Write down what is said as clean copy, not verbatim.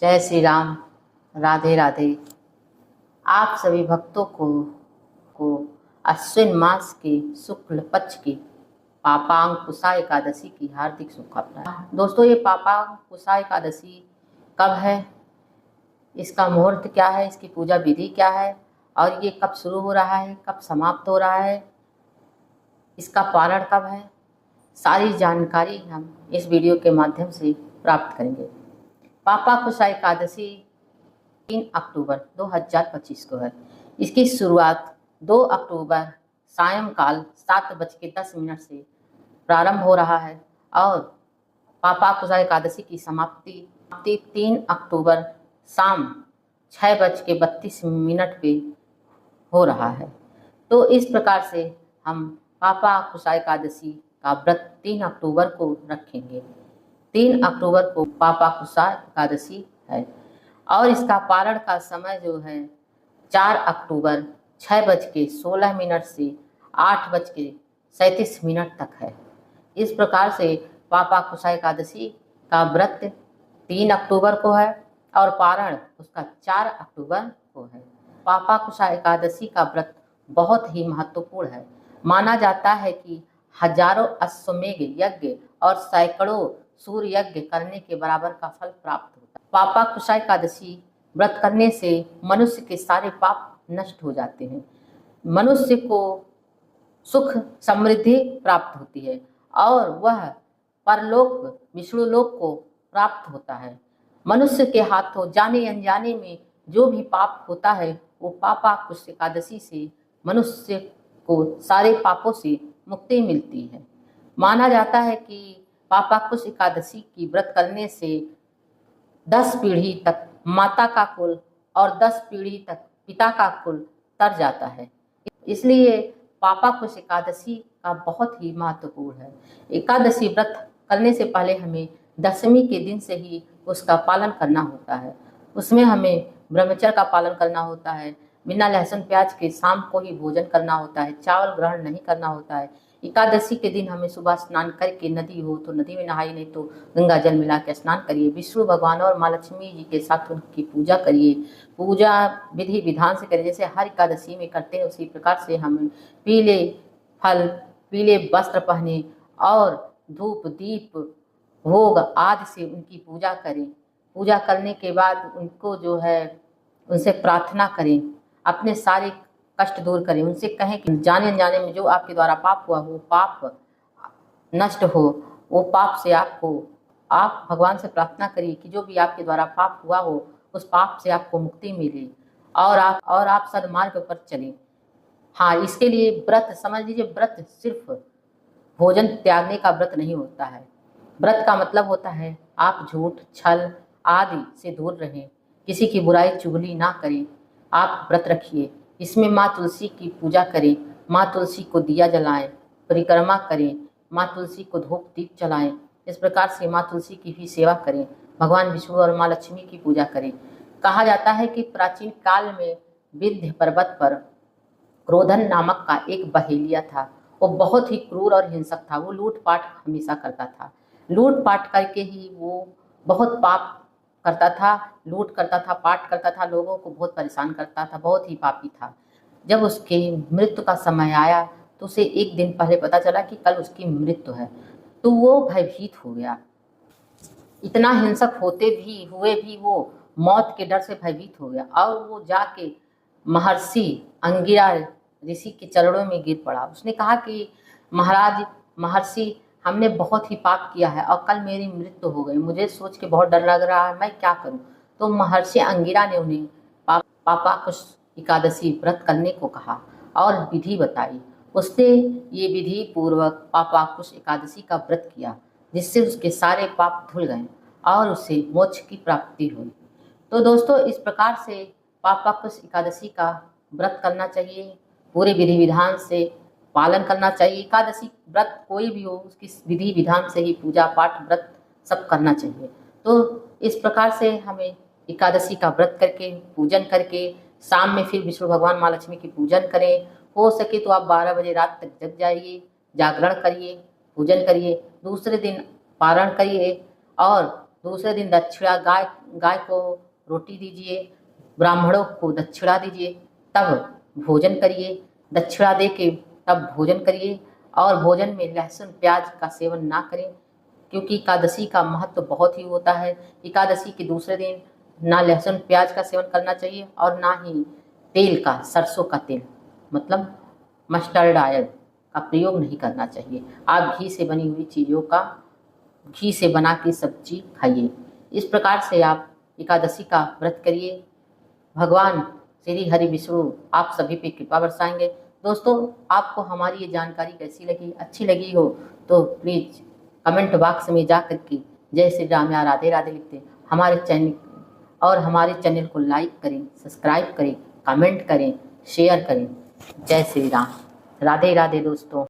जय श्री राम। राधे राधे। आप सभी भक्तों को अश्विन मास के शुक्ल पक्ष की पापांकुशा एकादशी की हार्दिक शुभकामनाएं। दोस्तों, ये पापांकुशा एकादशी कब है, इसका मुहूर्त क्या है, इसकी पूजा विधि क्या है और ये कब शुरू हो रहा है, कब समाप्त हो रहा है, इसका पारण कब है, सारी जानकारी हम इस वीडियो के माध्यम से प्राप्त करेंगे। पापांकुशा एकादशी 3 अक्टूबर 2025 को है। इसकी शुरुआत 2 अक्टूबर सायंकाल 7:10 से प्रारंभ हो रहा है और पापांकुशा एकादशी की समाप्ति 3 अक्टूबर शाम 6:32 पे हो रहा है। तो इस प्रकार से हम पापांकुशा एकादशी का व्रत 3 अक्टूबर को रखेंगे। 3 अक्टूबर को पापांकुशा एकादशी है और इसका पारण का समय जो है 4 अक्टूबर 6:16 से 8:37 तक है। इस प्रकार से पापांकुशा एकादशी का व्रत 3 अक्टूबर को है और पारण उसका 4 अक्टूबर को है। पापांकुशा एकादशी का व्रत बहुत ही महत्वपूर्ण है। माना जाता है कि हजारों अश्वमेघ यज्ञ और सैकड़ों सूर्य यज्ञ करने के बराबर का फल प्राप्त होता है। पापांकुशा एकादशी व्रत करने से मनुष्य के सारे पाप नष्ट हो जाते हैं। मनुष्य को सुख समृद्धि प्राप्त होती है और वह परलोक विष्णु लोक को प्राप्त होता है। मनुष्य के हाथों जाने अनजाने में जो भी पाप होता है वो पापांकुशा एकादशी से मनुष्य को सारे पापों से मुक्ति मिलती है। माना जाता है कि पापांकुशा एकादशी की व्रत करने से 10 पीढ़ी तक माता का कुल और 10 पीढ़ी तक पिता का कुल तर जाता है। इसलिए पापांकुशा एकादशी का बहुत ही महत्वपूर्ण है। एकादशी व्रत करने से पहले हमें दशमी के दिन से ही उसका पालन करना होता है। उसमें हमें ब्रह्मचर्य का पालन करना होता है। बिना लहसुन प्याज के शाम को ही भोजन करना होता है। चावल ग्रहण नहीं करना होता है। एकादशी के दिन हमें सुबह स्नान करके, नदी हो तो नदी में नहाइए, नहीं तो गंगा जल मिला के स्नान करिए। विष्णु भगवान और माँ लक्ष्मी जी के साथ उनकी पूजा करिए। पूजा विधि विधान से करिए, जैसे हर एकादशी में करते हैं उसी प्रकार से हमें पीले फल, पीले वस्त्र पहने और धूप दीप भोग आदि से उनकी पूजा करें। पूजा करने के बाद उनको जो है उनसे प्रार्थना करें, अपने सारे कष्ट दूर करें। उनसे कहें कि जाने अनजाने में जो आपके द्वारा पाप हुआ हो, पाप नष्ट हो। वो पाप से आप भगवान से प्रार्थना करिए कि जो भी आपके द्वारा पाप हुआ हो उस पाप से आपको मुक्ति मिले और आप सद्मार्ग पर चलें। हाँ, इसके लिए व्रत समझ लीजिए, व्रत सिर्फ भोजन त्यागने का व्रत नहीं होता है। व्रत का मतलब होता है आप झूठ छल आदि से दूर रहें, किसी की बुराई चुगली ना करें। आप व्रत रखिए। इसमें माँ तुलसी की पूजा करें, माँ तुलसी को दिया जलाएं, परिक्रमा करें, माँ तुलसी को धूप दीप जलाएं। इस प्रकार से माँ तुलसी की भी सेवा करें। भगवान विष्णु और माँ लक्ष्मी की पूजा करें। कहा जाता है कि प्राचीन काल में विंध्य पर्वत पर क्रोधन नामक का एक बहेलिया था। वो बहुत ही क्रूर और हिंसक था। वो लूटपाट हमेशा करता था। लूटपाट करके ही वो बहुत पाप करता था, लूट करता था, पाट करता था, लोगों को बहुत परेशान करता था, बहुत ही पापी था। जब उसके मृत्यु का समय आया तो उसे एक दिन पहले पता चला कि कल उसकी मृत्यु है, तो वो भयभीत हो गया। इतना हिंसक हुए भी वो मौत के डर से भयभीत हो गया और वो जाके महर्षि अंगिरा ऋषि के चरणों में गिर पड़ा। उसने कहा कि महाराज महर्षि, हमने बहुत ही पाप किया है और कल मेरी मृत्यु हो गई। मुझे सोच के बहुत डर लग रहा है, मैं क्या करूं। तो महर्षि अंगिरा ने उन्हें पापांकुशा एकादशी व्रत करने को कहा और विधि बताई। उसने ये विधि पूर्वक पापांकुशा एकादशी का व्रत किया, जिससे उसके सारे पाप धुल गए और उसे मोक्ष की प्राप्ति हुई। तो दोस्तों, इस प्रकार से पापांकुशा एकादशी का व्रत करना चाहिए, पूरे विधि विधान से पालन करना चाहिए। एकादशी व्रत कोई भी हो उसकी विधि विधान से ही पूजा पाठ व्रत सब करना चाहिए। तो इस प्रकार से हमें एकादशी का व्रत करके, पूजन करके, शाम में फिर विष्णु भगवान माँ लक्ष्मी की पूजन करें। हो सके तो आप 12 बजे रात तक जग जाइए, जागरण करिए, पूजन करिए, दूसरे दिन पारण करिए और दूसरे दिन दक्षिणा गाय को रोटी दीजिए, ब्राह्मणों को दक्षिणा दीजिए, तब भोजन करिए। दक्षिणा दे के तब भोजन करिए और भोजन में लहसुन प्याज का सेवन ना करें, क्योंकि एकादशी का महत्व बहुत ही होता है। एकादशी के दूसरे दिन ना लहसुन प्याज का सेवन करना चाहिए और ना ही तेल का, सरसों का तेल मतलब मस्टर्ड ऑयल का प्रयोग नहीं करना चाहिए। आप घी से बनी हुई चीज़ों का, घी से बना के सब्जी खाइए। इस प्रकार से आप एकादशी का व्रत करिए। भगवान श्री हरि विष्णु आप सभी पे कृपा बरसाएंगे। दोस्तों, आपको हमारी ये जानकारी कैसी लगी? अच्छी लगी हो तो प्लीज़ कमेंट बॉक्स में जा कर के जय श्री राम या राधे राधे लिखते हमारे चैनल को लाइक करें, सब्सक्राइब करें, कमेंट करें, शेयर करें। जय श्री राम, राधे राधे दोस्तों।